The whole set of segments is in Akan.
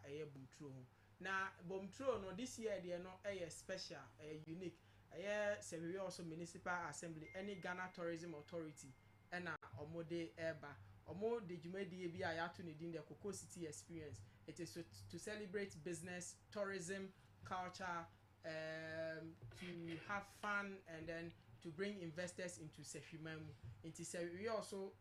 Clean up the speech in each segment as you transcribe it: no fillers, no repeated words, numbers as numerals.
ɛyɛ bomtro ho na bomtro no this year deɛ no ɛyɛ special unique ɛyɛ sɛ we also municipal assembly any Ghana Tourism Authority ɛna ɔmo de ɛba ɔmo de dwumadie bi a yɛato ne din the Cocoa City Experience. It is to celebrate business, tourism, culture, to have fun, and then to bring investors into Sefimam. Into we also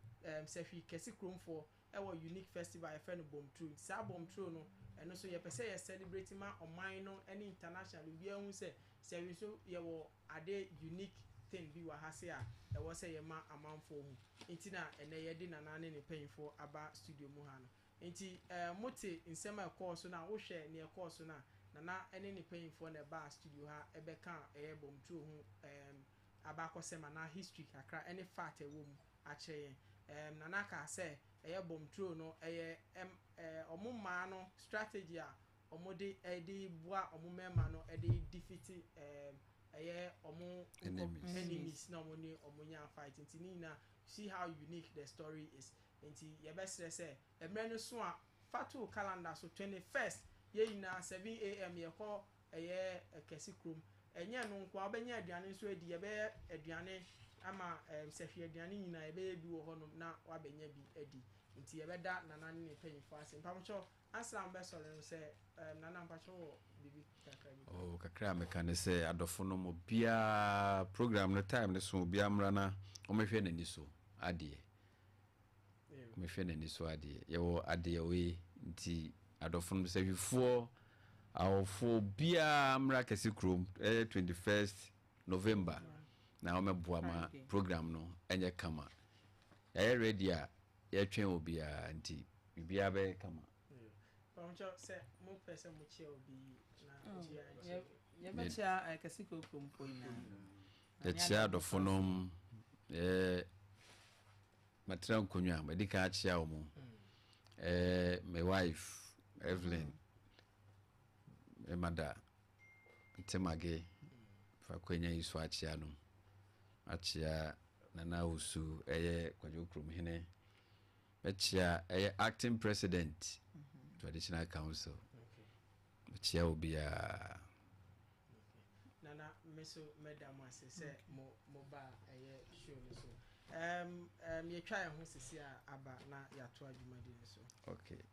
Sefi Kesi Chrome for our unique festival I found Bomtru. Sa Bomtru no, and also you say celebrating ma or minor any international. We are say so you are a unique thing be wahasia. There was a ma amount for intina and they did an anne paying for about studio Muhano. Inti mote in semi course na wo share near course na any paying for the bar studio ha ebeka Bomtru ho abako sema na history kakra any fact wom akyere nana ka say Bomtru no omo ma no strategy a omo de boa omo mema no defeat omo enemies na omo ni omo nya fight nti na see how unique the story is nti ye best say emre no so a fatu calendar so 21st ye ina 7 am ye call Kesi Chrome enye no nko obenya aduane so adi ye be aduane ama sehwe aduane nyina ye be bi wo ho no na wabenya bi adi nti ye beda nana ne panyifo ase mpamocho asram be sole no se nana mpacho bibi kakra bi oh kakra meka ne se adofo no mo bia program no time ne so bia mra na o mehwe nani so ade mehwe nani so ade ye wo ade we nti adofo no se hwifo awfo bia mra Kesi Chrome 21st November na o meboa ma program no enye kama ya ready a ya twen obia nti bibia be kama pamocho se mo pese mo che obi na chia ye be chia Kesi Chrome poina ya chia dofonom matra nkonwa medika chia omo my wife Evelyn mother temage fa kwenya iso achia no achia nana usu kwajo krom hene achia acting president traditional council achia obia nana meso madam asese mo ba show no so ye twa ho sisi aba na ya to adwumadi so okay